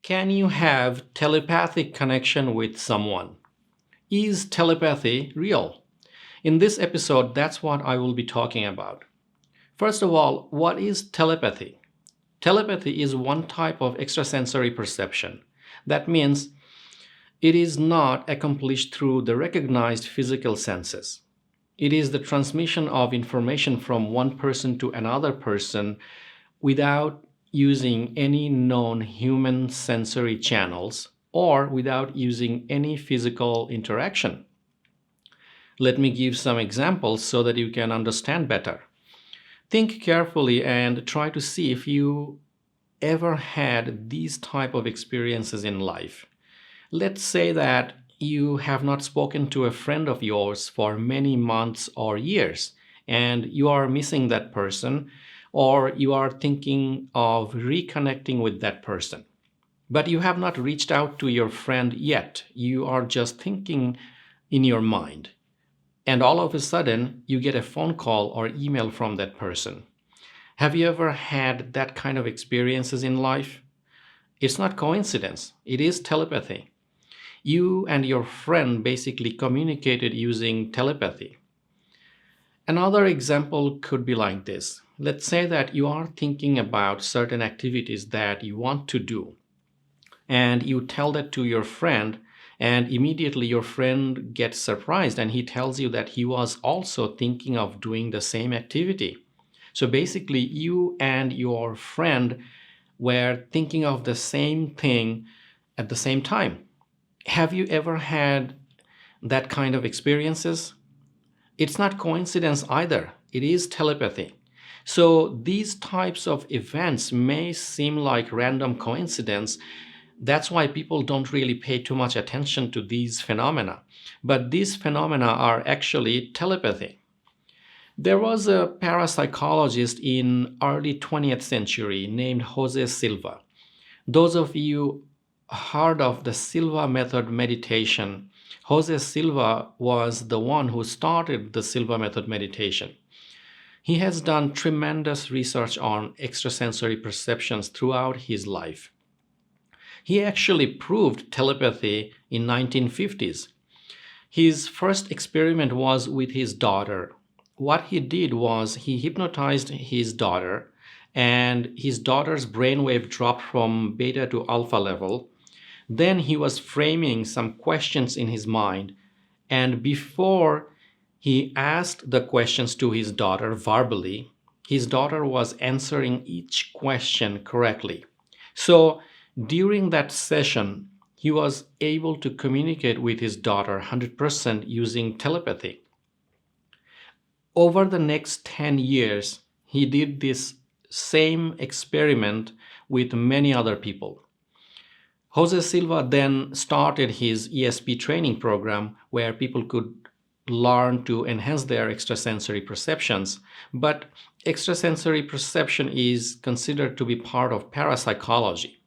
Can you have telepathic connection with someone? Is telepathy real? In this episode, that's what I will be talking about. First of all, what is telepathy? Telepathy is one type of extrasensory perception. That means it is not accomplished through the recognized physical senses. It is the transmission of information from one person to another person without using any known human sensory channels or without using any physical interaction. Let me give some examples so that you can understand better. Think carefully and try to see if you ever had these type of experiences in life. Let's say that you have not spoken to a friend of yours for many months or years, and you are missing that person, or you are thinking of reconnecting with that person. But you have not reached out to your friend yet. You are just thinking in your mind. And all of a sudden, you get a phone call or email from that person. Have you ever had that kind of experiences in life? It's not coincidence. It is telepathy. You and your friend basically communicated using telepathy. Another example could be like this. Let's say that you are thinking about certain activities that you want to do, and you tell that to your friend, and immediately your friend gets surprised and he tells you that he was also thinking of doing the same activity. So basically, you and your friend were thinking of the same thing at the same time. Have you ever had that kind of experiences? It's not coincidence either. It is telepathy. So these types of events may seem like random coincidence. That's why people don't really pay too much attention to these phenomena. But these phenomena are actually telepathy. There was a parapsychologist in early 20th century named Jose Silva. Those of you heard of the Silva method meditation. Jose Silva was the one who started the Silva method meditation. He has done tremendous research on extrasensory perceptions throughout his life. He actually proved telepathy in 1950s. His first experiment was with his daughter. What he did was he hypnotized his daughter, and his daughter's brainwave dropped from beta to alpha level. Then he was framing some questions in his mind, and before he asked the questions to his daughter verbally, his daughter was answering each question correctly. So during that session, he was able to communicate with his daughter 100% using telepathy. Over the next 10 years, he did this same experiment with many other people. Jose Silva then started his ESP training program where people could learn to enhance their extrasensory perceptions. But extrasensory perception is considered to be part of parapsychology.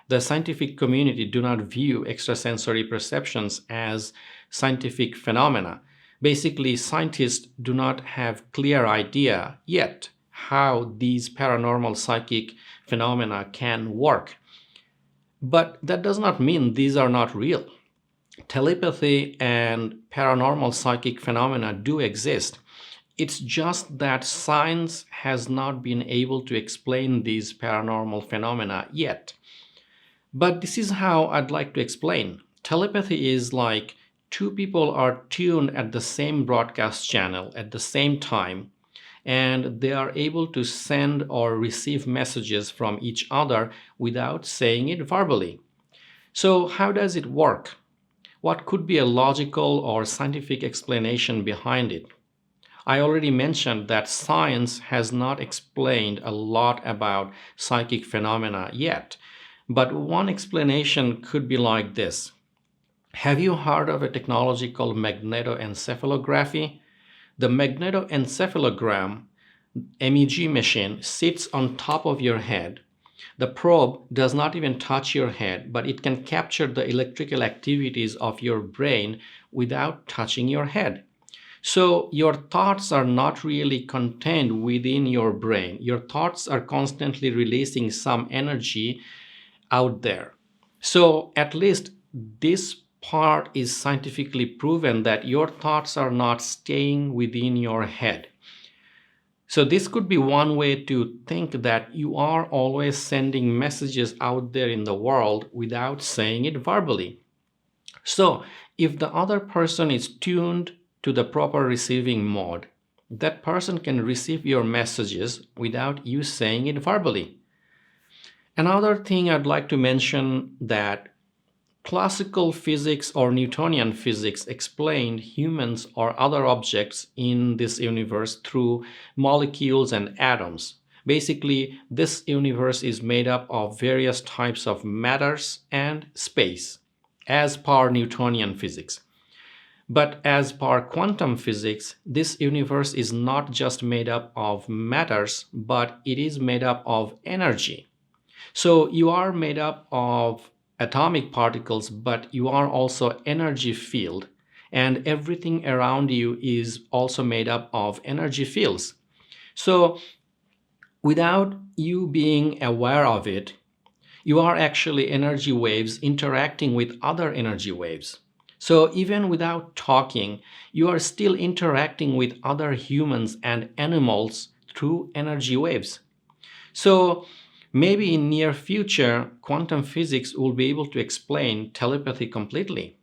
The scientific community do not view extrasensory perceptions as scientific phenomena. Basically, scientists do not have clear idea yet how these paranormal psychic phenomena can work. But that does not mean these are not real. Telepathy and paranormal psychic phenomena do exist. It's just that science has not been able to explain these paranormal phenomena yet. But this is how I'd like to explain. Telepathy is like two people are tuned at the same broadcast channel at the same time, and they are able to send or receive messages from each other without saying it verbally. So how does it work? What could be a logical or scientific explanation behind it? I already mentioned that science has not explained a lot about psychic phenomena yet, but one explanation could be like this. Have you heard of a technology called magnetoencephalography? The magnetoencephalogram MEG machine sits on top of your head. The probe does not even touch your head, but it can capture the electrical activities of your brain without touching your head. So your thoughts are not really contained within your brain. Your thoughts are constantly releasing some energy out there. So at least this part is scientifically proven that your thoughts are not staying within your head. So this could be one way to think that you are always sending messages out there in the world without saying it verbally. So if the other person is tuned to the proper receiving mode, that person can receive your messages without you saying it verbally. Another thing I'd like to mention that classical physics or Newtonian physics explained humans or other objects in this universe through molecules and atoms. Basically, this universe is made up of various types of matters and space, as per Newtonian physics. But as per quantum physics, this universe is not just made up of matters, but it is made up of energy. So you are made up of atomic particles, but you are also energy field, and everything around you is also made up of energy fields. So without you being aware of it, you are actually energy waves interacting with other energy waves. So even without talking, you are still interacting with other humans and animals through energy waves. So maybe in near future, quantum physics will be able to explain telepathy completely.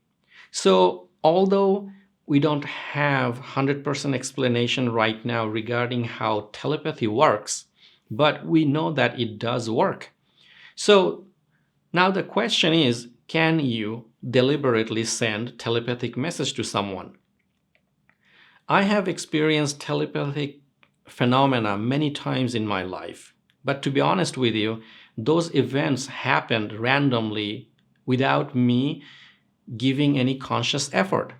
So although we don't have 100% explanation right now regarding how telepathy works, but we know that it does work. So now the question is, can you deliberately send telepathic message to someone? I have experienced telepathic phenomena many times in my life. But to be honest with you, those events happened randomly without me giving any conscious effort.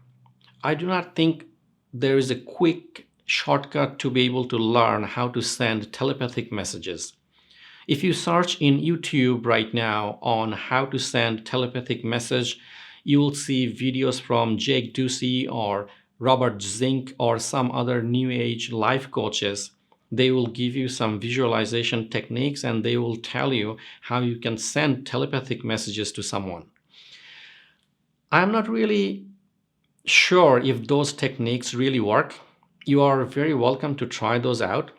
I do not think there is a quick shortcut to be able to learn how to send telepathic messages. If you search in YouTube right now on how to send telepathic message, you will see videos from Jake Ducey or Robert Zink or some other new age life coaches. They will give you some visualization techniques and they will tell you how you can send telepathic messages to someone. I'm not really sure if those techniques really work. You are very welcome to try those out.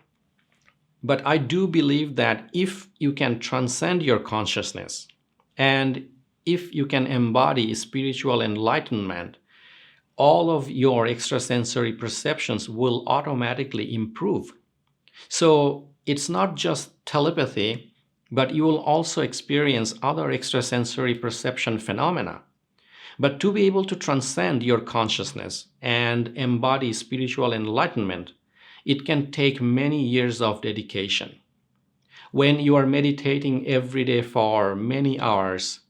But I do believe that if you can transcend your consciousness and if you can embody spiritual enlightenment, all of your extrasensory perceptions will automatically improve. So it's not just telepathy, but you will also experience other extrasensory perception phenomena. But to be able to transcend your consciousness and embody spiritual enlightenment, it can take many years of dedication. When you are meditating every day for many hours,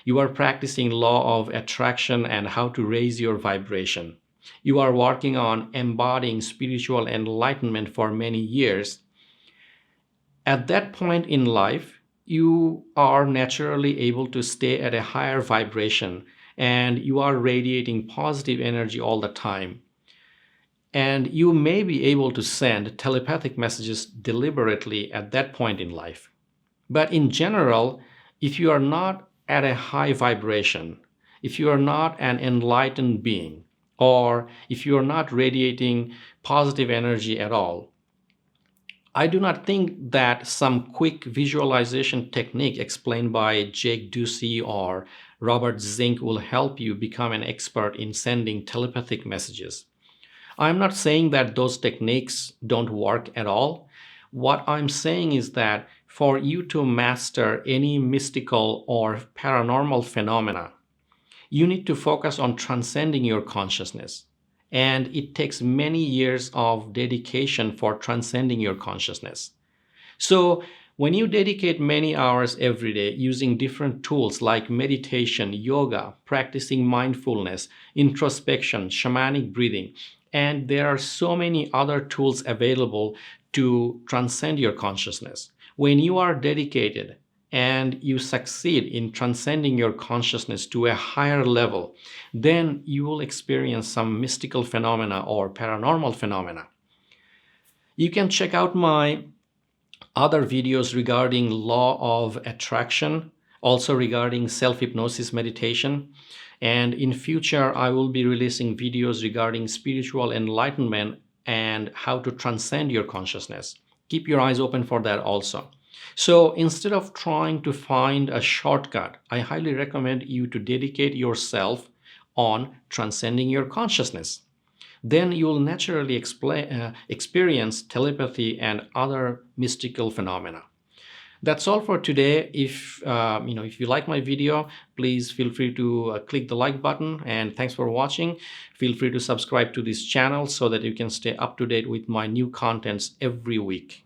you are practicing law of attraction and how to raise your vibration. You are working on embodying spiritual enlightenment for many years. At that point in life, you are naturally able to stay at a higher vibration and you are radiating positive energy all the time. And you may be able to send telepathic messages deliberately at that point in life. But in general, if you are not at a high vibration, if you are not an enlightened being, or if you are not radiating positive energy at all, I do not think that some quick visualization technique explained by Jake Ducey or Robert Zink will help you become an expert in sending telepathic messages. I'm not saying that those techniques don't work at all. What I'm saying is that for you to master any mystical or paranormal phenomena, You need to focus on transcending your consciousness. And it takes many years of dedication for transcending your consciousness. So when you dedicate many hours every day using different tools like meditation, yoga, practicing mindfulness, introspection, shamanic breathing, and there are so many other tools available to transcend your consciousness. When you are dedicated and you succeed in transcending your consciousness to a higher level, then you will experience some mystical phenomena or paranormal phenomena. You can check out my other videos regarding law of attraction, also regarding self-hypnosis meditation. And in future, I will be releasing videos regarding spiritual enlightenment and how to transcend your consciousness. Keep your eyes open for that also. So instead of trying to find a shortcut, I highly recommend you to dedicate yourself on transcending your consciousness. Then you will naturally experience telepathy and other mystical phenomena. That's all for today. If you like my video, please feel free to click the like button, and thanks for watching. Feel free to subscribe to this channel so that you can stay up to date with my new contents every week.